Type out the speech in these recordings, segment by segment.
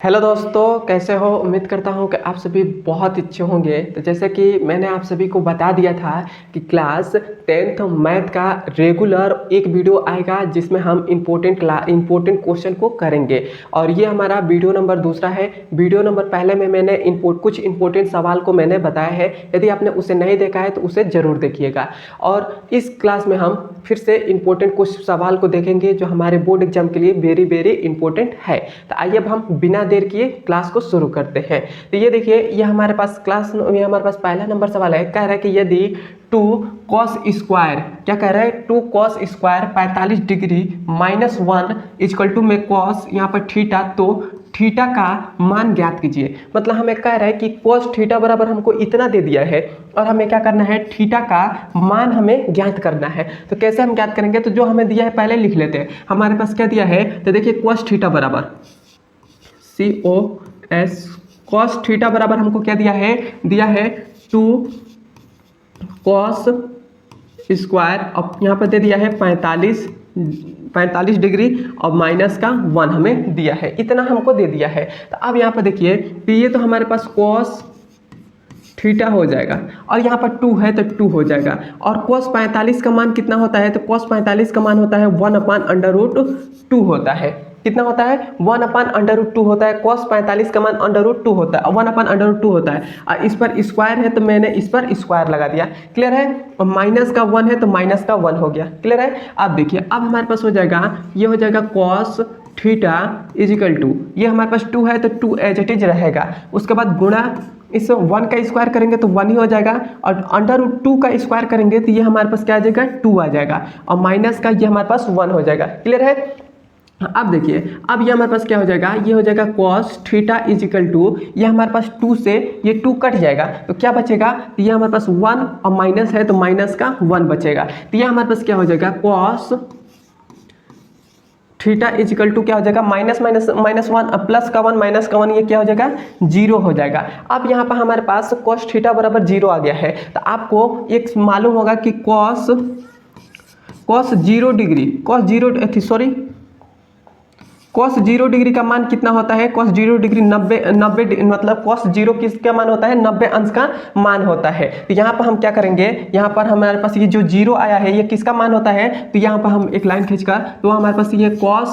Hello दोस्तों, कैसे हो। उम्मीद करता हूँ कि आप सभी बहुत अच्छे होंगे। तो जैसे कि मैंने आप सभी को बता दिया था कि क्लास 10th मैथ का रेगुलर एक वीडियो आएगा जिसमें हम इम्पोर्टेंट क्वेश्चन को करेंगे। और ये हमारा वीडियो नंबर दूसरा है। वीडियो नंबर पहले में मैंने कुछ इंपॉर्टेंट सवाल को मैंने बताया है। यदि आपने उसे नहीं देखा है तो उसे ज़रूर देखिएगा। और इस क्लास में हम फिर से इंपॉर्टेंट कुछ सवाल को देखेंगे जो हमारे बोर्ड एग्जाम के लिए वेरी वेरी इंपॉर्टेंट है। तो आइए अब हम बिना देर किए क्लास को शुरू करते हैं। तो ये देखिए, ये हमारे पास पहला नंबर सवाल है। कह रहा है कि यदि 2 cos स्क्वायर, क्या कह रहा है, 2 cos square 45 degree -1 equal to में cos यहाँ पर थीटा, तो थीटा का मान ज्ञात कीजिए। मतलब हमें कह रहा है कि cos थीटा बराबर हमको इतना दे दिया है और हमें क्या करना है, थीटा का मान हमें ज्ञात करना है। तो कैसे हम ज्ञात करेंगे, तो जो हमें दिया है पहले लिख लेते हैं। हमारे पास क्या दिया है, तो देखिए cos थीटा बराबर cos थीटा बराबर हमको क्या दिया है 2 cos स्क्वायर, अब यहाँ पर दे दिया है 45 डिग्री और माइनस का 1 हमें दिया है, इतना हमको दे दिया है। तो अब यहाँ पर देखिए, तो ये तो हमारे पास cos थीटा हो जाएगा और यहाँ पर 2 है तो 2 हो जाएगा। और cos 45 का मान कितना होता है, तो cos 45 का मान होता है 1/√2 होता है। कितना होता है, 1/√2 होता है। cos 45 का मान √2 होता है, 1/√2 होता है। और इस पर स्क्वायर है तो मैंने इस पर स्क्वायर लगा दिया। क्लियर है। और माइनस का 1 है तो माइनस का 1 हो गया। क्लियर है। अब देखिए, अब हमारे पास हो जाएगा, ये हो जाएगा cos थीटा इजिकल टू, ये हमारे पास 2 है तो 2 एज इट इज रहेगा। उसके बाद गुणा इस 1 का स्क्वायर करेंगे तो 1 ही हो जाएगा, और √2 का स्क्वायर करेंगे तो ये हमारे पास क्या आ जाएगा, 2 आ जाएगा, और माइनस का ये हमारे पास 1 हो जाएगा। क्लियर है। अब देखिए, अब ये हमारे पास क्या हो जाएगा, ये हो जाएगा cos थीटा इजिकल टू, ये हमारे पास 2 से ये 2 कट जाएगा तो क्या बचेगा, तो ये हमारे पास 1 और माइनस है तो माइनस का 1 बचेगा। तो ये हमारे पास क्या हो जाएगा, cos थीटा इजिकल टू क्या हो जाएगा, -1 प्लस का 1 माइनस का 1, ये क्या हो जाएगा, 0 हो जाएगा। अब यहाँ पर हमारे पास cos थीटा बराबर 0 आ गया है। तो आपको एक मालूम होगा कि cos 0 डिग्री का मान कितना होता है, cos 0 डिग्री 90 मतलब cos 0 किसका मान होता है, 90 अंश का मान होता है। तो यहाँ पर हम क्या करेंगे, यहाँ पर हमारे पास ये जो 0 आया है ये किसका मान होता है, तो यहाँ पर हम एक लाइन खींचकर, तो हमारे पास ये cos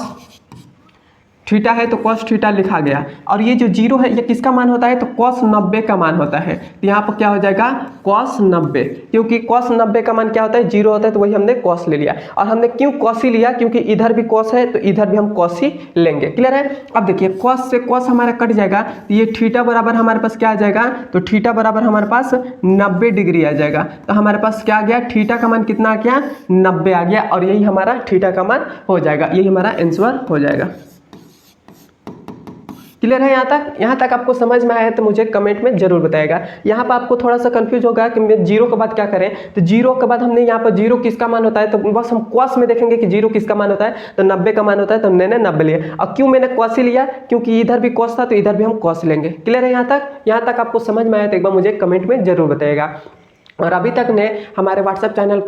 थीटा है तो cos थीटा लिखा गया, और ये जो 0 है ये किसका मान होता है, तो cos 90 का मान होता है। तो यहाँ पर क्या हो जाएगा, cos 90, क्योंकि cos 90 का मान क्या होता है, 0 होता है, तो वही हमने cos ले लिया। और हमने क्यों cos ही लिया, क्योंकि इधर भी cos है तो इधर भी हम cos ही लेंगे। क्लियर है। अब देखिए, cos से cos हमारा कट जाएगा, तो ये थीटा बराबर हमारे पास क्या आ जाएगा, तो थीटा बराबर हमारे पास 90 डिग्री आ जाएगा। तो हमारे पास क्या आ गया, थीटा का मान कितना आ गया, 90 आ गया, और यही हमारा थीटा का मान हो जाएगा, यही हमारा आंसर हो जाएगा। क्लियर है। यहाँ तक आपको समझ में आया तो मुझे कमेंट में जरूर बताएगा। यहाँ पर आपको थोड़ा सा कंफ्यूज होगा कि 0 के बाद क्या करें, तो 0 के बाद हमने यहाँ पर 0 किसका मान होता है, तो बस हम cos में देखेंगे कि 0 किसका मान होता है, तो 90 का मान होता है, तो हमने 90 लिया। और क्यों मैंने cos ही लिया, क्योंकि इधर भी cos था तो इधर भी हम cos लेंगे। क्लियर है। यहाँ तक आपको समझ में आया तो एक बार मुझे कमेंट में जरूर बताएगा। और अभी तक ने हमारे व्हाट्सएप चैनल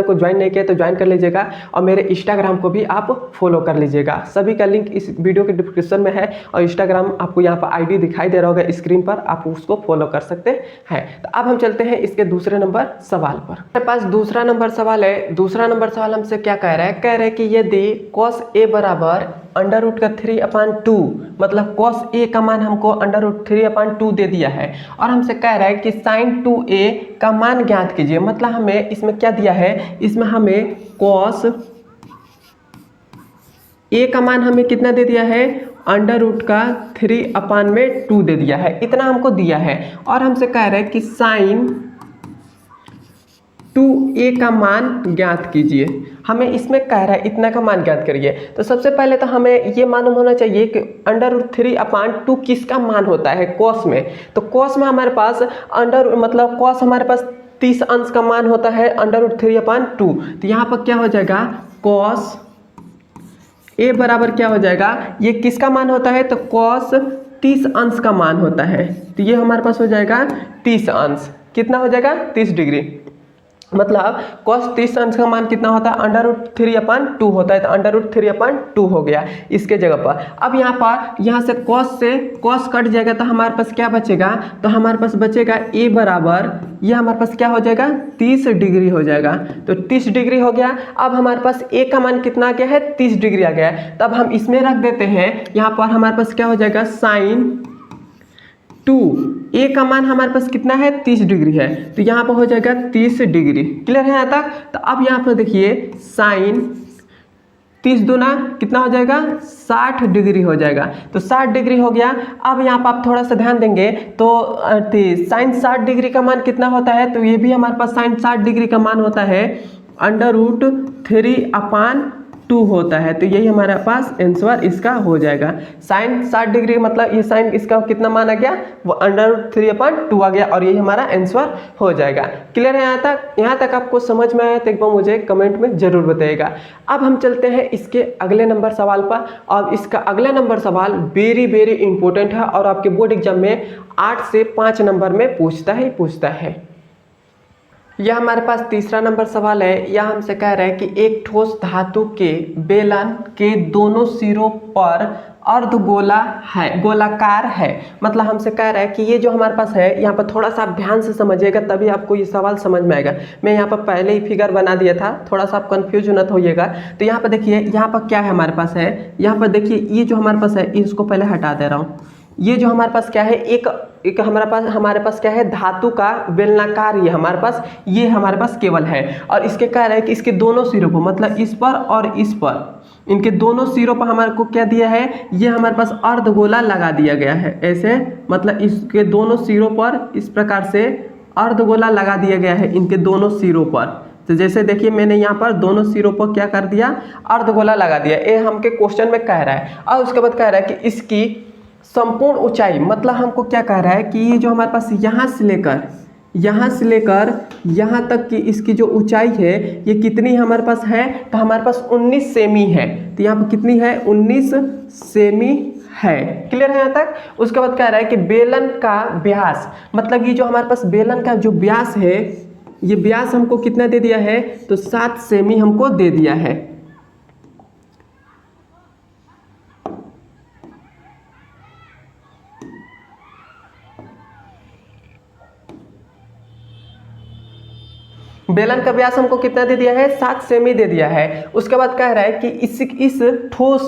को ज्वाइन नहीं किया तो ज्वाइन कर लीजिएगा, और मेरे इंस्टाग्राम को भी आप फॉलो कर लीजिएगा। सभी का लिंक इस वीडियो के डिस्क्रिप्शन में है, और इंस्टाग्राम आपको यहाँ पर आईडी दिखाई दे रहा होगा स्क्रीन पर, आप उसको फॉलो कर सकते हैं। तो अब हम चलते हैं इसके दूसरे नंबर सवाल पर। मेरे पास दूसरा नंबर सवाल है। दूसरा नंबर सवाल हमसे क्या कह रहा है, कि यदि cos a बराबर √3/2, मतलब cos a का मान हमको √3/2 दे दिया है, और हमसे कह रहा है कि sin 2a का मान ज्ञात कीजिए। मतलब हमें इसमें क्या दिया है, इसमें हमें cos a का मान हमें कितना दे दिया है, √3/2 दे दिया है, इतना हमको दिया है। और हमसे कह रहा है कि sin 2a का मान ज्ञात कीजिए। हमें इसमें कह रहा है इतना का मान ज्ञात करिए। तो सबसे पहले तो हमें ये मालूम होना चाहिए कि √3/2 किसका मान होता है cos में। तो cos में हमारे पास cos हमारे पास 30 अंश का मान होता है √3/2। तो यहाँ पर क्या हो जाएगा, cos a बराबर क्या हो जाएगा, ये किसका मान होता है, तो cos 30 अंश का मान होता है। तो ये हमारे पास हो जाएगा 30 अंश, कितना हो जाएगा, 30 डिग्री। मतलब cos 30 अंश का मान कितना होता है, √3/2 होता है, तो √3/2 हो गया इसके जगह पर। अब यहाँ पर यहाँ से cos कट जाएगा तो हमारे पास क्या बचेगा, तो हमारे पास बचेगा a बराबर, ये हमारे पास क्या हो जाएगा 30 डिग्री हो जाएगा। तो 30 डिग्री हो गया। अब हमारे पास a का मान कितना आ गया है, 30 डिग्री आ गया है। तब हम इसमें रख देते हैं, यहाँ पर हमारे पास क्या हो जाएगा sin 2, ए का मान हमारे पास कितना है 30 डिग्री है, तो यहाँ पर हो जाएगा 30 डिग्री। क्लियर है यहाँ तक। तो अब यहाँ पर देखिए साइन 30 दूना कितना हो जाएगा 60 डिग्री हो जाएगा, तो 60 डिग्री हो गया। अब यहाँ पर आप थोड़ा सा ध्यान देंगे तो साइन 60 डिग्री का मान कितना होता है, तो ये भी हमारे पास साइन 60 डिग्री का मान होता है √3/2 होता है। तो यही हमारे पास आंसर इसका हो जाएगा। साइन 60 डिग्री मतलब ये साइन इसका कितना मान आ गया, वो √3/2 आ गया, और यही हमारा आंसर हो जाएगा। क्लियर है यहाँ तक आपको समझ में आया तो एक बार मुझे कमेंट में जरूर बताइएगा। अब हम चलते हैं इसके अगले नंबर सवाल पर, और इसका अगला नंबर सवाल वेरी वेरी इंपॉर्टेंट है और आपके बोर्ड एग्जाम में 8 से 5 नंबर में पूछता है। यह हमारे पास तीसरा नंबर सवाल है। यह हमसे कह रहा है कि एक ठोस धातु के बेलन के दोनों सिरों पर अर्धगोला है, गोलाकार है। मतलब हमसे कह रहा है कि ये जो हमारे पास है, यहाँ पर थोड़ा सा आप ध्यान से समझिएगा तभी आपको ये सवाल समझ में आएगा। मैं यहाँ पर पहले ही फिगर बना दिया था, थोड़ा सा आप कंफ्यूज मत होइएगा। तो यहाँ पर देखिए, यहाँ पर क्या है हमारे पास है, यहाँ पर देखिए ये जो हमारे पास है इसको पहले हटा दे रहा हूँ। ये जो हमारे पास क्या है, एक हमारे पास क्या है धातु का बेलनाकार, ये हमारे पास केवल है। और इसके कह रहा है कि इसके दोनों सिरों पर, मतलब इस पर और इस पर, इनके दोनों सिरों पर हमारे को क्या दिया है, ये हमारे पास अर्धगोला लगा दिया गया है ऐसे। मतलब इसके दोनों सिरों पर इस प्रकार से अर्धगोला लगा दिया गया है इनके दोनों सिरों पर। तो जैसे देखिए मैंने यहाँ पर दोनों सिरों पर क्या कर दिया, अर्धगोला लगा दिया। ये हमके क्वेश्चन में कह रहा है। और उसके बाद कह रहा है कि इसकी संपूर्ण ऊंचाई, मतलब हमको क्या कह रहा है कि ये जो हमारे पास यहाँ से लेकर यहाँ तक की इसकी जो ऊंचाई है ये कितनी हमारे पास है, तो हमारे पास 19 सेमी है। तो यहाँ पर कितनी है, 19 सेमी है। क्लियर है यहाँ तक। उसके बाद कह रहा है कि बेलन का व्यास, मतलब ये जो हमारे पास बेलन का जो व्यास है, ये व्यास हमको कितना दे दिया है, तो 7 सेमी हमको दे दिया है। बेलन का व्यास हमको कितना दे दिया है, 7 सेमी दे दिया है। उसके बाद कह रहा है कि इस ठोस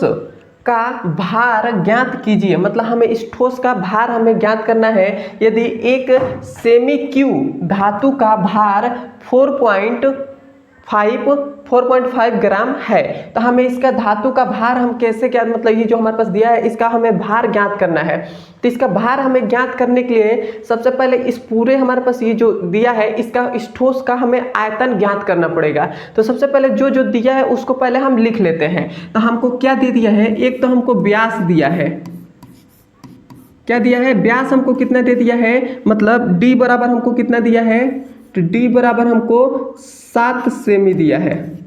का भार ज्ञात कीजिए। मतलब हमें इस ठोस का भार हमें ज्ञात करना है। यदि एक सेमी क्यू धातु का भार 4.5 ग्राम है, तो हमें इसका धातु का भार हम कैसे ज्ञात, मतलब ये जो हमारे पास दिया है इसका हमें भार ज्ञात करना है। तो इसका भार हमें ज्ञात करने के लिए सबसे पहले इस पूरे हमारे पास ये जो दिया है इसका, इस ठोस का हमें आयतन ज्ञात करना पड़ेगा। तो सबसे पहले जो दिया है उसको पहले हम लिख लेते हैं। तो हमको क्या दे दिया है, एक तो हमको व्यास दिया है, क्या दिया है, व्यास हमको कितना दे दिया है, मतलब d बराबर हमको कितना दिया है, तो d बराबर हमको 7 सेमी दिया है।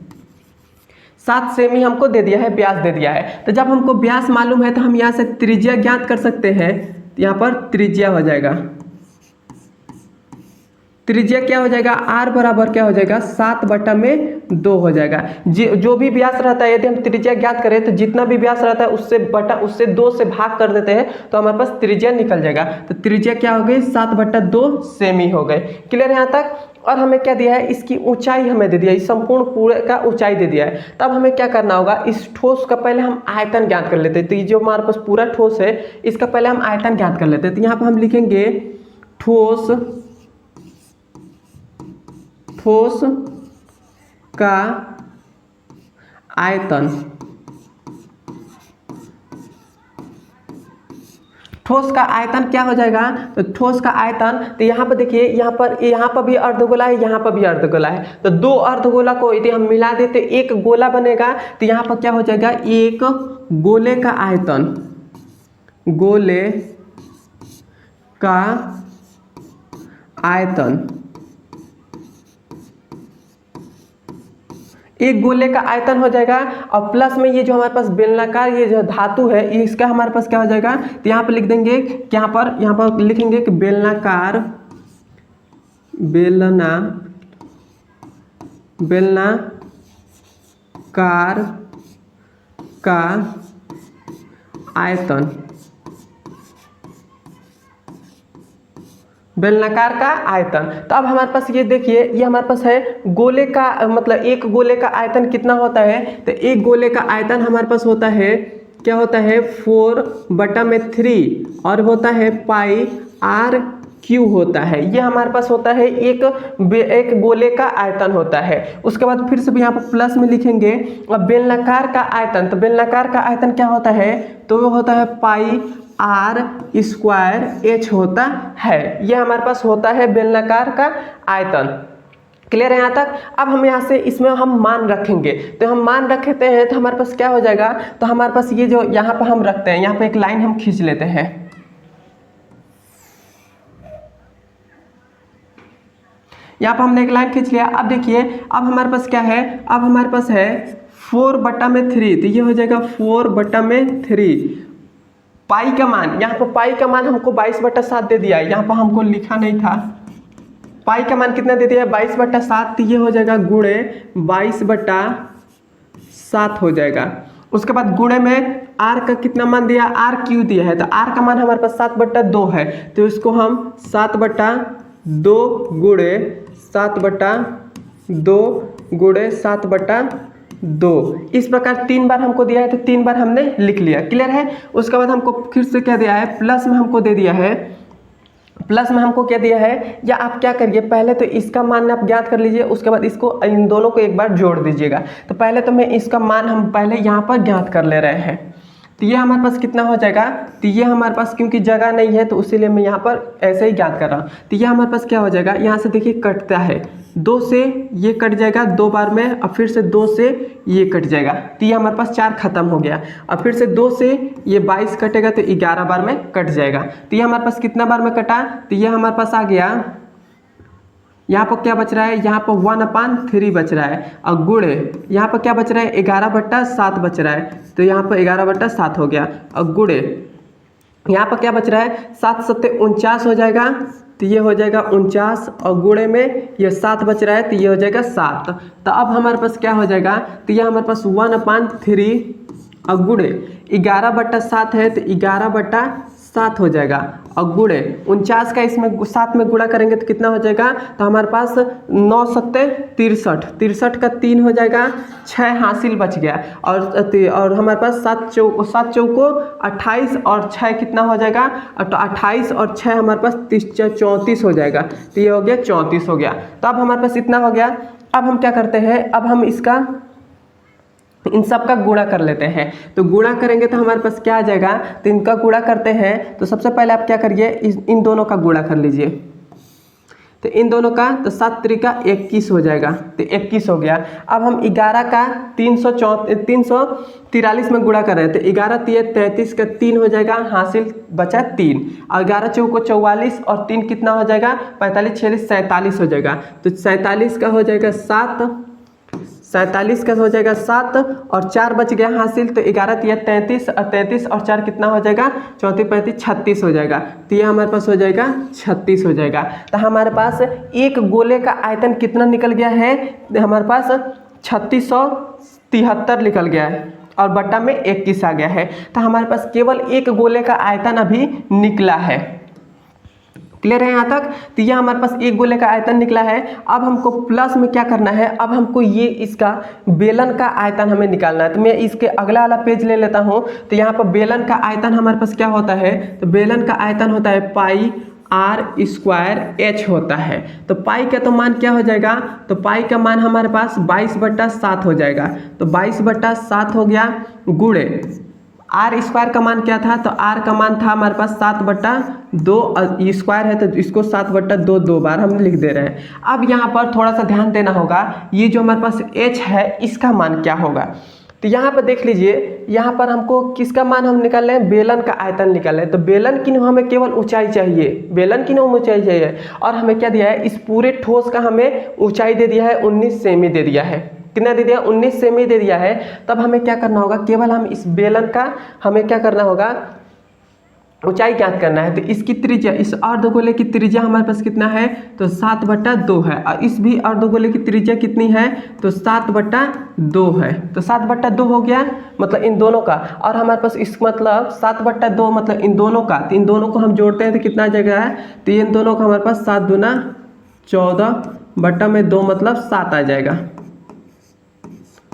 7 सेमी हमको दे दिया है, व्यास दे दिया है। तो जब हमको व्यास मालूम है तो हम यहाँ से त्रिज्या ज्ञात कर सकते हैं। तो यहाँ पर त्रिज्या हो जाएगा, त्रिज्या क्या हो जाएगा, r बराबर क्या हो जाएगा 7/2 हो जाएगा। जो भी व्यास रहता है, यदि हम त्रिज्या ज्ञात करें तो जितना भी व्यास रहता है उससे 2 से भाग कर देते हैं तो हमारे पास त्रिज्या निकल जाएगा। तो त्रिज्या क्या हो गई, 7/2 सेमी हो गए। क्लियर है यहाँ तक। और हमें क्या दिया है, इसकी ऊंचाई हमें दे दिया है, संपूर्ण पूरे का ऊंचाई दे दिया है। तब हमें क्या करना होगा, इस ठोस का पहले हम आयतन ज्ञात कर लेते हैं। तो ये जो हमारे पास पूरा ठोस है इसका पहले हम आयतन ज्ञात कर लेते हैं। तो यहाँ पर हम लिखेंगे ठोस का आयतन। ठोस का आयतन क्या हो जाएगा, तो ठोस का आयतन, तो यहाँ पर देखिए, यहाँ पर भी अर्धगोला है, यहाँ पर भी अर्धगोला है। तो 2 अर्धगोला को यदि हम मिला देते एक गोला बनेगा। तो यहाँ पर क्या हो जाएगा, एक गोले का आयतन, गोले का आयतन, एक गोले का आयतन हो जाएगा। और प्लस में ये जो हमारे पास बेलनाकार ये जो धातु है इसका हमारे पास क्या हो जाएगा, तो यहाँ पर लिख देंगे कि यहाँ पर लिखेंगे कि बेलनाकार बेलनाकार का आयतन, बेलनाकार का आयतन। तो अब हमारे पास ये देखिए, ये हमारे पास है गोले का, मतलब एक गोले का आयतन कितना होता है, तो एक गोले का आयतन हमारे पास होता है, क्या होता है 4/3 और होता है पाई आर क्यू होता है। ये हमारे पास होता है एक गोले का आयतन होता है। उसके बाद फिर से भी यहाँ पर प्लस में लिखेंगे। अब बेलनाकार का आयतन, तो बेलनाकार का आयतन क्या होता है, तो वो होता है पाई आर स्क्वायर एच होता है। ये हमारे पास होता है बेलनाकार का आयतन। क्लियर है यहाँ तक। अब हम यहाँ से इसमें हम मान रखेंगे, तो हम मान रखते हैं तो हमारे पास क्या हो जाएगा, तो हमारे पास ये जो यहाँ पर हम रखते हैं, यहाँ पे एक लाइन हम खींच लेते हैं। यहाँ पर हमने एक लाइन खींच लिया। अब देखिए, अब हमारे पास क्या है, अब हमारे पास है 4/3, तो ये हो जाएगा 4/3। पाई का मान, यहाँ पर पाई का मान हमको 22/7 दे दिया है, यहाँ पर हमको लिखा नहीं था। पाई का मान कितना दे दिया है 22/7, तो ये हो जाएगा गुणे 22/7 हो जाएगा। उसके बाद गुणे में आर का कितना मान दिया, आर क्यू दिया है, तो आर का मान हमारे पास 7/2 है, तो इसको हम 7/2 गुणे 7/2 गुणे 7/2 इस प्रकार 3 बार हमको दिया है, तो 3 बार हमने लिख लिया। क्लियर है। उसके बाद हमको फिर से क्या दिया है, प्लस में हमको दे दिया है, प्लस में हमको क्या दिया है, या आप क्या करिए, पहले तो इसका मान आप ज्ञात कर लीजिए, उसके बाद इसको इन दोनों को एक बार जोड़ दीजिएगा। तो पहले तो मैं इसका मान हम पहले यहाँ पर ज्ञात कर ले रहे हैं, तो ये हमारे पास कितना हो जाएगा, तो ये हमारे पास क्योंकि जगह नहीं है तो इसीलिए मैं यहाँ पर ऐसे ही ज्ञात कर रहा हूँ। तो ये हमारे पास क्या हो जाएगा, यहाँ से देखिए कटता है, 2 से ये कट जाएगा 2 बार में, और फिर से 2 से ये कट जाएगा, तो ये हमारे पास 4 खत्म हो गया। और फिर से 2 से ये 22 कटेगा तो 11 बार में कट जाएगा। तो ये हमारे पास कितना बार में कटा, तो ये हमारे पास आ गया, यहाँ पर क्या बच रहा है, यहाँ पर 1/3 बच रहा है, और गुणे यहाँ पर क्या बच रहा है 11/7 बच रहा है, तो यहाँ पर 11/7 हो गया, और गुणे यहाँ पर क्या बच रहा है 7 7 49 हो जाएगा, तो ये हो जाएगा 49, और गुणे में ये 7 बच रहा है, तो ये हो जाएगा 7। तो अब हमारे पास क्या हो जाएगा, तो ये हमारे पास 1/3 और गुणे 11/7 है, तो 11/7 हो जाएगा, और गुणे 49 का इसमें 7 में गुणा करेंगे तो कितना हो जाएगा, तो हमारे पास 9 7 63, 63 का 3 हो जाएगा, 6 हासिल बच गया, और हमारे पास 7 चौको 28 और 6 कितना हो जाएगा, तो 28 और 6 हमारे पास 34 हो जाएगा, तो ये हो गया 34 हो गया। तो अब हमारे पास इतना हो गया। अब हम क्या करते हैं, अब हम इसका इन सब का गुणा कर लेते हैं। तो गुणा करेंगे तो हमारे पास क्या आ जाएगा, तो इनका गुणा करते हैं, तो सबसे पहले आप क्या करिए, इन दोनों का गुणा कर लीजिए। तो इन दोनों का, तो 7 त्रिका 21 हो जाएगा, तो 21 हो गया। अब हम 11 का 343 में गुणा कर रहे हैं, तो 11 3 33 का 3 हो जाएगा, हासिल बचा 3, और 11 चौको 44 और 3 कितना हो जाएगा 45 46 47 हो जाएगा, तो 47 का हो जाएगा 7, 47 का हो जाएगा 7, और 4 बच गया हासिल, तो 11 3 33 और 33 और 4 कितना हो जाएगा 34 35 36 हो जाएगा, तो ये हमारे पास हो जाएगा 36 हो जाएगा। तो हमारे पास एक गोले का आयतन कितना निकल गया है, हमारे पास 3673 निकल गया है, और बट्टा में 21 आ गया है। तो हमारे पास केवल एक गोले का आयतन अभी निकला है। क्लियर है यहाँ तक। तो यह हमारे पास एक गोले का आयतन निकला है। अब हमको प्लस में क्या करना है, अब हमको ये इसका बेलन का आयतन हमें निकालना है। तो मैं इसके अगला वाला पेज ले लेता हूँ। तो यहाँ पर बेलन का आयतन हमारे पास क्या होता है, तो बेलन का आयतन होता है पाई आर स्क्वायर एच होता है। तो पाई का तो मान क्या हो जाएगा, तो पाई का मान हमारे पास 22/7 हो जाएगा, तो 22/7 हो गया, गुणे आर स्क्वायर का मान क्या था, तो आर का मान था हमारे पास 7/2, स्क्वायर है तो इसको 7/2 2 बार हम लिख दे रहे हैं। अब यहाँ पर थोड़ा सा ध्यान देना होगा, ये जो हमारे पास h है इसका मान क्या होगा। तो यहाँ पर देख लीजिए, यहाँ पर हमको किसका मान हम निकाल रहे हैं, बेलन का आयतन निकाल रहे हैं। तो बेलन की हमें केवल ऊंचाई चाहिए, बेलन की ऊंचाई चाहिए, और हमें क्या दिया है, इस पूरे ठोस का हमें ऊंचाई दे दिया है 19 सेमी दे दिया है। कितना दे दिया, 19 सेमी दे दिया है। तब हमें क्या करना होगा, केवल हम इस बेलन का हमें क्या करना होगा, ऊंचाई ज्ञात करना है, तो इसकी त्रिज्या, इस अर्धगोले की त्रिज्या हमारे पास कितना है, तो 7/2 है। और इस भी अर्धगोले की त्रिज्या कितनी है, तो 7/2 है। तो 7/2 हो गया मतलब इन दोनों का। और हमारे पास इस मतलब 7/2 मतलब इन दोनों का, तो इन दोनों को हम जोड़ते हैं तो कितना आ जाएगा है, तो इन दोनों का हमारे पास 7 दूना 14/2 मतलब 7 आ जाएगा,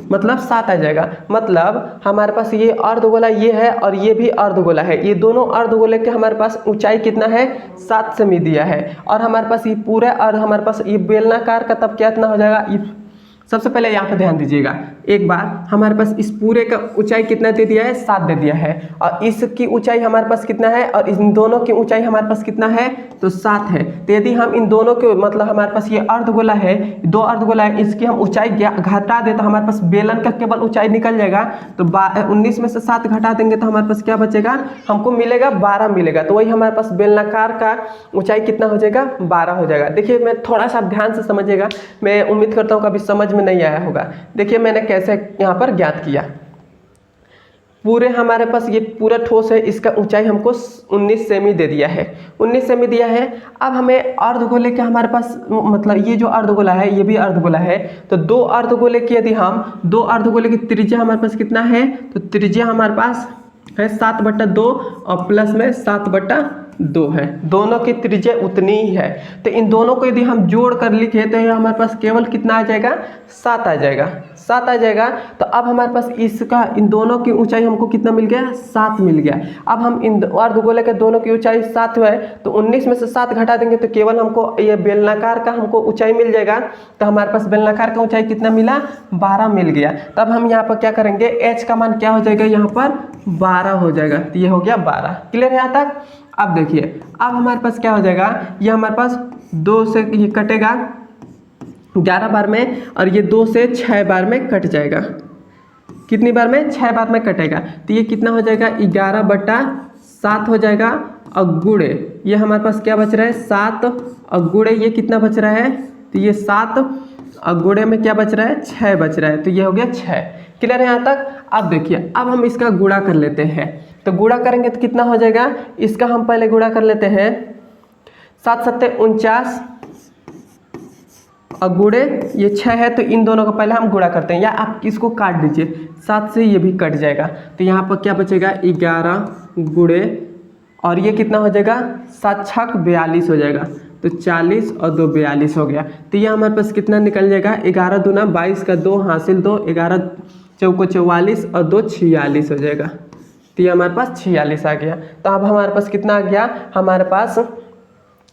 मतलब 7 आ जाएगा। मतलब हमारे पास ये अर्धगोला ये है और ये भी अर्धगोला है, ये दोनों अर्धगोले के हमारे पास ऊंचाई कितना है, 7 सेमी दिया है। और हमारे पास ये पूरा, और हमारे पास ये बेलनाकार का तब कितना हो जाएगा, सबसे पहले यहाँ पे ध्यान दीजिएगा एक बार, हमारे पास इस पूरे का ऊंचाई कितना दे दिया है, 7 दे दिया है। और इसकी ऊंचाई हमारे पास कितना है, और इन दोनों की ऊंचाई हमारे पास कितना है, तो 7 है। तो यदि हम इन दोनों के मतलब हमारे पास ये अर्धगोला है, 2 अर्धगोला है, इसकी हम ऊंचाई घटा दे तो हमारे पास बेलन का केवल ऊंचाई निकल जाएगा। तो 19 में से 7 घटा देंगे तो हमारे पास क्या बचेगा, हमको मिलेगा 12 मिलेगा। तो वही हमारे पास बेलनाकार का ऊंचाई कितना हो जाएगा, 12 हो जाएगा। देखिए मैं थोड़ा सा ध्यान से समझिएगा, मैं उम्मीद करता हूँ कभी समझ में नहीं आया होगा। देखिए मैंने कैसे यहाँ पर ज्ञात किया, पूरे हमारे पास ये पूरा ठोस है, इसका ऊंचाई हमको 19 सेमी दे दिया है, 19 सेमी दिया है। अब हमें अर्धगोले के हमारे पास मतलब ये जो अर्धगोला है ये भी अर्धगोला है, तो 2 अर्धगोले की यदि हम 2 अर्धगोले की त्रिज्या हमारे पास कितना है, तो त्रिज्या हमारे पास है 7/2 और प्लस में 7/2 है, दोनों की त्रिज्या उतनी ही है। तो इन दोनों को यदि हम जोड़ कर लिखे तो ये हमारे पास केवल कितना आ जाएगा, 7 आ जाएगा, 7 आ जाएगा। तो अब हमारे पास इसका इन दोनों की ऊंचाई हमको कितना मिल गया, 7 मिल गया। अब हम इन अर्धगोले के दोनों की ऊंचाई 7 है, तो 19 में से 7 घटा देंगे तो केवल हमको ये बेलनाकार का हमको ऊंचाई मिल जाएगा। तो हमारे पास बेलनाकार का ऊंचाई कितना मिला, 12 मिल गया। तब हम यहाँ पर क्या करेंगे, h का मान क्या हो जाएगा, यहाँ पर 12 हो जाएगा। तो ये हो गया 12। क्लियर है यहाँ तक। अब देखिए अब हमारे पास क्या हो जाएगा, ये हमारे पास 2 से ये कटेगा 11 बार में, और ये 2 से 6 बार में कट जाएगा। कितनी बार में, 6 बार में कटेगा। तो ये कितना हो जाएगा, 11/7 हो जाएगा। और गुणे ये हमारे पास क्या बच रहा है, 7, और गुणे ये कितना बच रहा है, तो ये 7, और गुणे में क्या बच रहा है, 6 बच रहा है। तो ये हो गया 6। क्लियर है यहाँ तक। अब देखिए अब हम इसका गुणा कर लेते हैं, तो गुणा करेंगे तो कितना हो जाएगा, इसका हम पहले गुणा कर लेते हैं, 7 7 49 और गुणे ये 6 है, तो इन दोनों का पहले हम गुणा करते हैं, या आप इसको काट दीजिए, 7 से ये भी कट जाएगा। तो यहाँ पर क्या बचेगा, 11 गुणे, और ये कितना हो जाएगा, 7 छक 42 हो जाएगा। तो 40 और 2 42 हो गया। तो ये हमारे पास कितना निकल जाएगा, 11 दूना 22 का 2 हासिल 2, 11 चौको 44 और 2 46 हो जाएगा। तो ये हमारे पास 46 आ गया। तो अब हमारे पास कितना आ गया, हमारे पास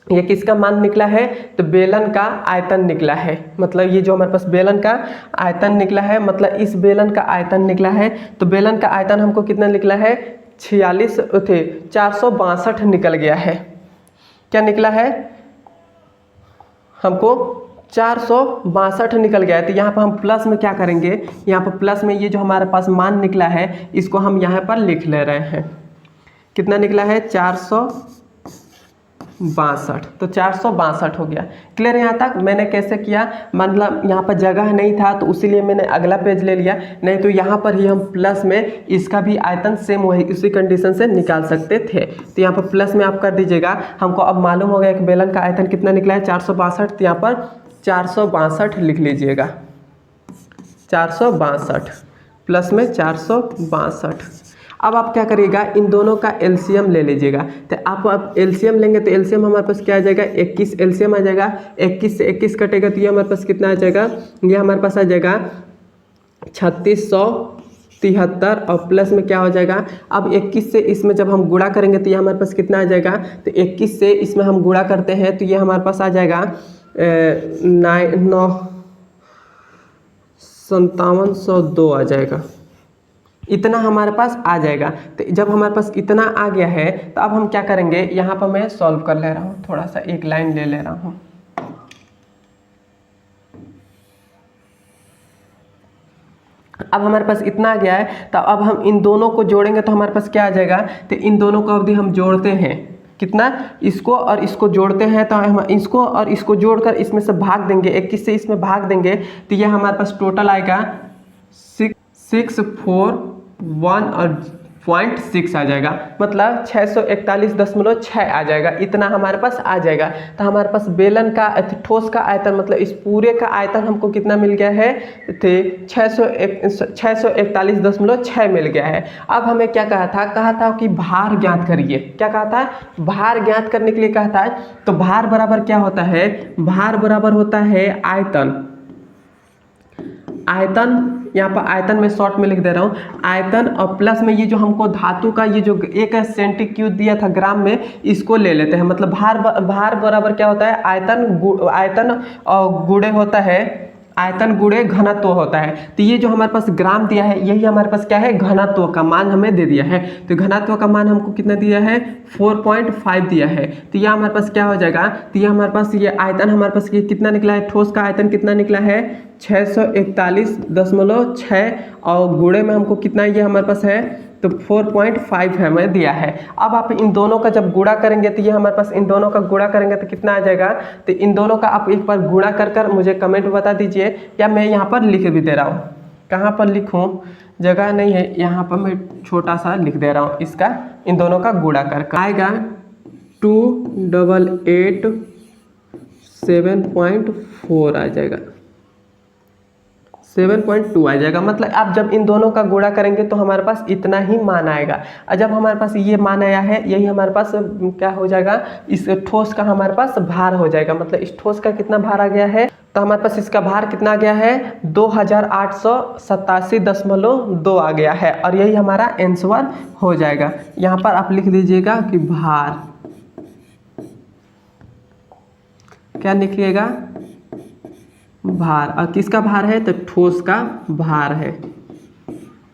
ये किसका मान निकला है, तो बेलन का आयतन निकला है। मतलब ये जो हमारे पास बेलन का आयतन निकला है, मतलब इस बेलन का आयतन निकला है। तो बेलन का आयतन हमको कितना निकला है, 46 थे 462 निकल गया है। क्या निकला है, हमको 462 निकल गया है। तो यहाँ पर हम प्लस में क्या करेंगे, यहाँ पर प्लस में ये जो हमारे पास मान निकला है इसको हम यहाँ पर लिख ले रहे हैं। कितना निकला है, 462। तो 462 हो गया। क्लियर है यहाँ तक। मैंने कैसे किया, मतलब यहाँ पर जगह नहीं था तो इसीलिए मैंने अगला पेज ले लिया, नहीं तो यहाँ पर ही हम प्लस में इसका भी आयतन सेम वही उसी कंडीशन से निकाल सकते थे। तो यहाँ पर प्लस में आप कर दीजिएगा। हमको अब मालूम हो गया कि बेलन का आयतन कितना निकला है, 462। तो यहाँ पर 462 लिख लीजिएगा, 462 प्लस में 462। अब आप क्या करिएगा, इन दोनों का एलसीएम ले लीजिएगा। तो आप एलसीएम लेंगे तो एलसीएम हमारे पास क्या आ जाएगा, 21 एलसीएम आ जाएगा। 21 से 21 कटेगा तो ये हमारे पास कितना आ जाएगा, ये हमारे पास आ जाएगा 3673, और प्लस में क्या हो जाएगा, अब 21 से इसमें जब हम गुणा करेंगे तो ये हमारे पास कितना आ जाएगा, तो 21 से इसमें हम गुणा करते हैं तो ये हमारे पास आ जाएगा 5702 आ जाएगा। इतना हमारे पास आ जाएगा। तो जब हमारे पास इतना आ गया है तो अब हम क्या करेंगे, यहाँ पर मैं सॉल्व कर ले रहा हूँ, थोड़ा सा एक लाइन ले ले रहा हूँ। अब हमारे पास इतना आ गया है, तो अब हम इन दोनों को जोड़ेंगे तो हमारे पास क्या आ जाएगा, तो इन दोनों को अवधि हम जोड़ते हैं, कितना, इसको और इसको जोड़ते हैं तो हम इसको और इसको जोड़कर इसमें से भाग देंगे, 21 से इसमें भाग देंगे तो ये हमारे पास टोटल आएगा 641 और 6 आ जाएगा, मतलब 641.6 आ जाएगा, इतना हमारे पास आ जाएगा। तो हमारे पास बेलन का ठोस का आयतन मतलब इस पूरे का आयतन हमको कितना मिल गया है, थे 641.6 मिल गया है। अब हमें क्या कहा था कि भार ज्ञात करिए। क्या कहा था? भार ज्ञात करने के लिए कहा था। तो भार बराबर क्या होता है? भार बराबर होता है आयतन। आयतन, यहाँ पर आयतन में शॉर्ट में लिख दे रहा हूँ, आयतन और प्लस में ये जो हमको धातु का ये जो 1 सेंटीक्यूब दिया था ग्राम में, इसको ले लेते हैं। मतलब भार बराबर क्या होता है? आयतन और गुणे होता है, आयतन गुणे घनत्व होता है। तो ये जो हमारे पास ग्राम दिया है, यही हमारे पास क्या है? घनत्व का मान हमें दे दिया है। तो घनत्व का मान हमको कितना दिया है? 4.5 दिया है। तो यह हमारे पास क्या हो जाएगा? तो यह हमारे पास ये आयतन हमारे पास ये कितना निकला है? ठोस का आयतन कितना निकला है? 641.6 और गुणे में हमको कितना ये हमारे पास है? तो 4.5 हमें दिया है। अब आप इन दोनों का जब गुणा करेंगे तो ये हमारे पास इन दोनों का गुणा करेंगे तो कितना आ जाएगा? तो इन दोनों का आप एक बार गुणा कर मुझे कमेंट में बता दीजिए, या मैं यहाँ पर लिख भी दे रहा हूँ। कहाँ पर लिखूँ? जगह नहीं है, यहाँ पर मैं छोटा सा लिख दे रहा हूँ। इसका इन दोनों का गुणा कर आएगा 288.7.4 आ जाएगा, 7.2 आ जाएगा। मतलब आप जब इन दोनों का गुणा करेंगे तो हमारे पास इतना ही मान आएगा। और जब हमारे पास ये मान आया है, यही हमारे पास क्या हो जाएगा? इस ठोस का हमारे पास भार हो जाएगा। मतलब इस ठोस का कितना भार आ गया है? तो हमारे पास इसका भार कितना आ गया है? 2887.2 आ गया है। और यही हमारा आंसर हो जाएगा। यहाँ पर आप लिख दीजिएगा कि भार, क्या लिखिएगा? भार। और किसका भार है? तो ठोस का भार है।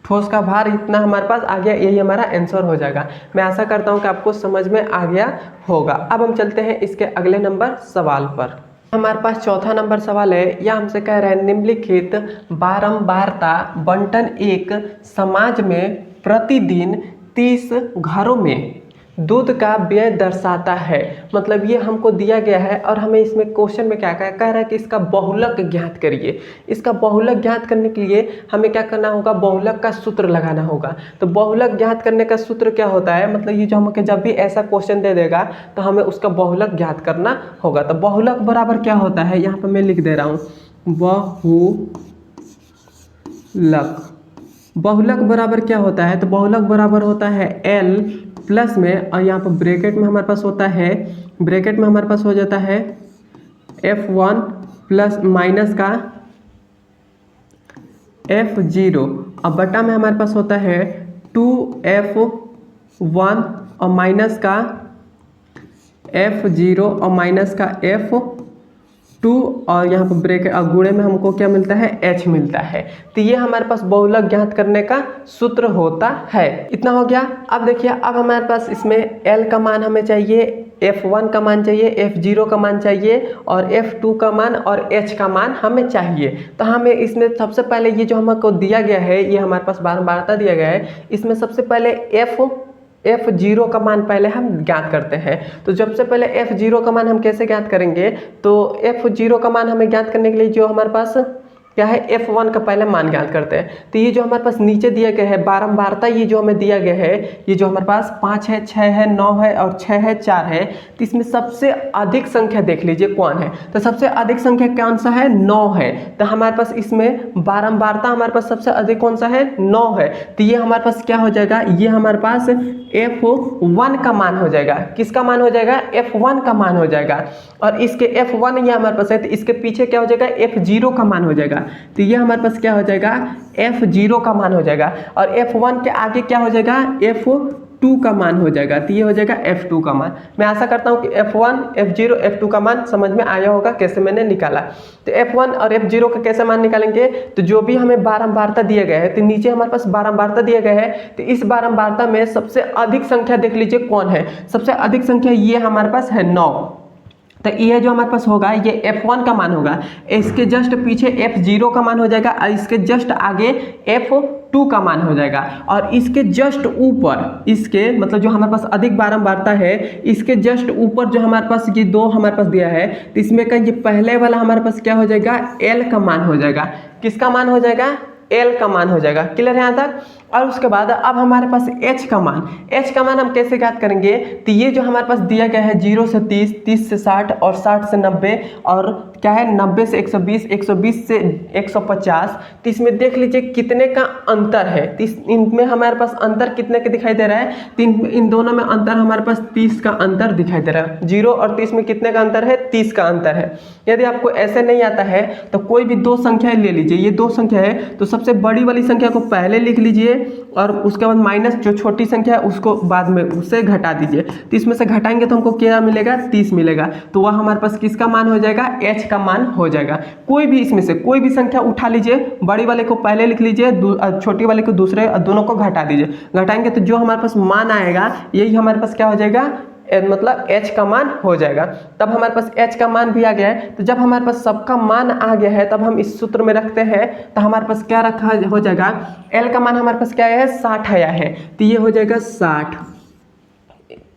ठोस का भार इतना हमारे पास आ गया, यही हमारा आंसर हो जाएगा। मैं आशा करता हूं कि आपको समझ में आ गया होगा। अब हम चलते हैं इसके अगले नंबर सवाल पर। हमारे पास चौथा नंबर सवाल है। यह हमसे कह रहा है निम्नलिखित बारंबारता बंटन एक समाज में प्रतिदिन 30 घरों में दूध का व्यय दर्शाता है। मतलब ये हमको दिया गया है और हमें इसमें क्वेश्चन में क्या कह रहा है कि इसका बहुलक ज्ञात करिए। इसका बहुलक ज्ञात करने के लिए हमें क्या करना होगा? बहुलक का सूत्र लगाना होगा। तो बहुलक ज्ञात करने का सूत्र क्या होता है? मतलब ये जो हमको जब भी ऐसा क्वेश्चन दे देगा तो हमें उसका बहुलक ज्ञात करना होगा। तो बहुलक बराबर क्या होता है? यहाँ पर मैं लिख दे रहा हूँ, बहुलक बराबर क्या होता है? तो बहुलक बराबर होता है L प्लस में, और यहाँ पर ब्रैकेट में हमारे पास होता है, ब्रैकेट में हमारे पास हो जाता है F1 प्लस माइनस का F0, और बटा में हमारे पास होता है 2F1 और माइनस का F0 और माइनस का F2, और यहाँ पर ब्रैकेट और गुणे में हमको क्या मिलता है? H मिलता है। तो ये हमारे पास बहुलक ज्ञात करने का सूत्र होता है। इतना हो गया। अब देखिए, अब हमारे पास इसमें L का मान हमें चाहिए, F1 का मान चाहिए, F0 का मान चाहिए, और F2 का मान और H का मान हमें चाहिए। तो हमें इसमें सबसे पहले ये जो हमको दिया गया है, ये हमारे पास बारंबारता दिया गया है, इसमें सबसे पहले F0 का मान पहले हम ज्ञात करते हैं। तो सबसे पहले F0 का मान हम कैसे ज्ञात करेंगे? तो F0 का मान हमें ज्ञात करने के लिए जो हमारे पास क्या है? F1 का पहले मान ज्ञात करते हैं। तो ये जो हमारे पास नीचे दिया गया है बारंबारता, ये जो हमें दिया गया है, ये जो हमारे पास 5 है, 6 है, 9 है और 6 है, 4 है। तो इसमें सबसे अधिक संख्या देख लीजिए कौन है। तो सबसे अधिक संख्या कौन सा है? 9 है। तो हमारे पास इसमें बारंबारता हमारे पास सबसे अधिक कौन सा है? 9 है। तो ये हमारे पास क्या हो जाएगा? ये हमारे पास F1 का मान हो जाएगा। किसका मान हो जाएगा? F1 का मान हो जाएगा। और इसके F1 ये हमारे पास है, तो इसके पीछे क्या हो जाएगा? F0 का मान हो जाएगा। तो ये हमारे पास क्या हो जाएगा? F0 का मान हो जाएगा। और F1 के आगे क्या हो जाएगा? F2 का मान हो जाएगा। तो ये हो जाएगा F2 का मान। मैं आशा करता हूँ कि F1, F0, F2 का मान समझ में आया होगा कैसे मैंने निकाला। तो F1 और F0 का कैसे मान निकालेंगे? तो जो भी हमें बारंबारता दिया गया है, तो नीचे हमारे पास बारंबारता दिया गया है, तो इस बारंबारता में सबसे अधिक संख्या देख लीजिए कौन है। सबसे अधिक संख्या ये हमारे पास है 9। तो ये जो हमारे पास होगा ये F1 का मान होगा। इसके जस्ट पीछे F0 का मान हो जाएगा, और इसके जस्ट आगे F2 का मान हो जाएगा। और इसके जस्ट ऊपर, इसके मतलब जो हमारे पास अधिक बारंबारता है, इसके जस्ट ऊपर जो हमारे पास ये 2 हमारे पास दिया है, तो इसमें का ये पहले वाला हमारे पास क्या हो जाएगा? L का मान हो जाएगा। किसका मान हो जाएगा? L का मान हो जाएगा। क्लियर है यहाँ तक? और उसके बाद अब हमारे पास h का मान हम कैसे ज्ञात करेंगे। तो ये जो हमारे पास दिया गया है 0 से 30, 30 से 60 और 60 से 90 और क्या है 90 से 120, 120 से 150। तो इसमें देख लीजिए कितने का अंतर है। तो इनमें हमारे पास अंतर कितने का दिखाई दे रहा है। तो इन दोनों में अंतर हमारे पास 30 का अंतर दिखाई दे रहा है। 0 और 30 में कितने का अंतर है, 30 का अंतर है। यदि आपको ऐसे नहीं आता है तो कोई भी दो संख्याएं ले लीजिए। ये दो संख्या है तो सबसे बड़ी वाली संख्या को पहले लिख लीजिए और उसके बाद माइनस जो छोटी संख्या है उसको बाद में उससे घटा दीजिए। तो इसमें से घटाएंगे तो हमको क्या मिलेगा, 30 मिलेगा। तो वह हमारे पास किसका मान हो जाएगा, h का मान हो जाएगा। कोई भी इसमें से कोई भी संख्या उठा लीजिए, बड़ी वाले को पहले लिख लीजिए, छोटी वाले को दूसरे, दोनों को घटा दीजिए। घटाएंगे तो जो हमारे पास मान आएगा यही हमारे पास क्या हो जाएगा, मतलब h का मान हो जाएगा। तब हमारे पास h का मान भी आ गया है। तो जब हमारे पास सबका मान आ गया है तब हम इस सूत्र में रखते हैं तो हमारे पास क्या रखा हो जाएगा, l का मान हमारे पास क्या है, 60 आया है। तो ये हो जाएगा 60,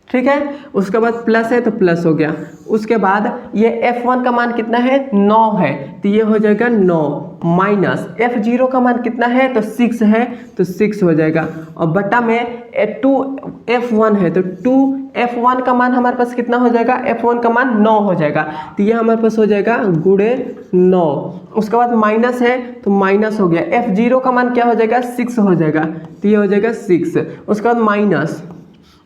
ठीक है। उसके बाद प्लस है तो प्लस हो गया। उसके बाद ये f1 का मान कितना है, 9 है। तो ये हो जाएगा 9 माइनस f0 का मान कितना है, तो 6 है। तो 6 हो जाएगा और बटा में 2f1 है तो 2f1 का मान हमारे पास कितना हो जाएगा, f1 का मान 9 हो जाएगा। तो ये हमारे पास हो जाएगा गुणे 9। उसके बाद माइनस है तो माइनस हो गया। f0 का मान क्या हो जाएगा, 6 हो जाएगा। तो ये हो जाएगा 6। उसके बाद माइनस,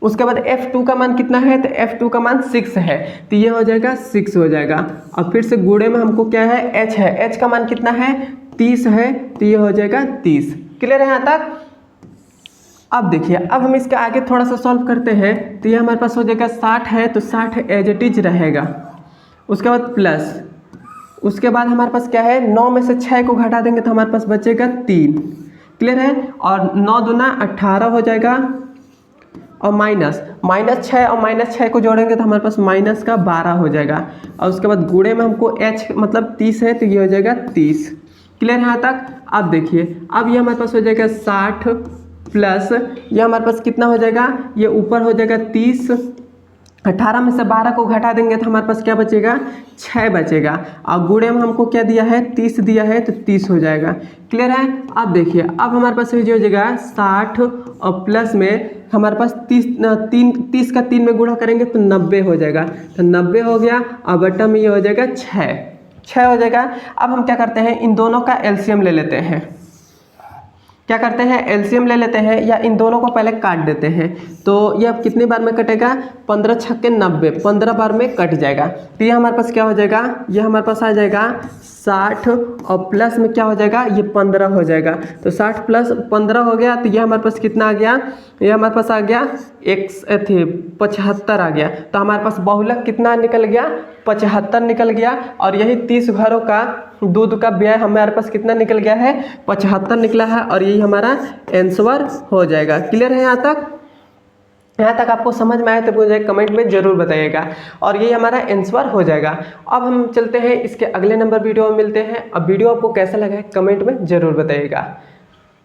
उसके बाद f2 का मान कितना है, तो f2 का मान 6 है। तो ये हो जाएगा 6 हो जाएगा। अब फिर से गुणे में हमको क्या है, h है। h का मान कितना है, 30 है। तो ये हो जाएगा 30। क्लियर है यहाँ तक। अब देखिए, अब हम इसके आगे थोड़ा सा सॉल्व करते हैं। तो ये हमारे पास हो जाएगा 60 है तो 60 एज इट इज रहेगा। उसके बाद प्लस, उसके बाद हमारे पास क्या है, 9 में से 6 को घटा देंगे तो हमारे पास बचेगा 3। क्लियर है। और 9 दूना 18 हो जाएगा और माइनस 6 और -6 को जोड़ेंगे तो हमारे पास माइनस का 12 हो जाएगा। और उसके बाद गुणे में हमको h मतलब 30 है तो ये हो जाएगा 30। क्लियर है यहाँ तक। अब देखिए, अब ये हमारे पास हो जाएगा 60 प्लस ये हमारे पास कितना हो जाएगा, ये ऊपर हो जाएगा 30। 18 में से 12 को घटा देंगे तो हमारे पास क्या बचेगा, 6 बचेगा। और गुणे में हमको क्या दिया है, 30 दिया है तो 30 हो जाएगा। क्लियर है। अब देखिए, अब हमारे पास हो जाएगा 60 और प्लस में हमारे पास 30 का 3 में गुणा करेंगे तो 90 हो जाएगा। तो 90 हो गया और बटा में ये हो जाएगा 6 हो जाएगा। अब हम क्या करते हैं, इन दोनों का एलसीएम ले लेते हैं। क्या करते हैं, एलसीएम ले लेते हैं या इन दोनों को पहले काट देते हैं। तो ये अब कितनी बार में कटेगा, 15 छक्के 90, 15 बार में कट जाएगा। तो ये हमारे पास क्या हो जाएगा, ये हमारे पास आ जाएगा 60 और प्लस में क्या हो जाएगा, ये 15 हो जाएगा। तो 60 प्लस 15 हो गया। तो ये हमारे पास कितना आ गया, ये हमारे पास आ गया 75 आ गया। तो हमारे पास बहुलक कितना निकल गया, 75 निकल गया। और यही 30 घरों का दूध का व्यय हमारे पास कितना निकल गया है, 75 निकला है। और यही हमारा आंसर हो जाएगा। क्लियर है यहाँ तक। यहाँ तक आपको समझ में आए तो मुझे कमेंट में ज़रूर बताइएगा। और ये हमारा आंसर हो जाएगा। अब हम चलते हैं इसके अगले नंबर वीडियो में मिलते हैं। अब वीडियो आपको कैसा लगा है कमेंट में ज़रूर बताइएगा।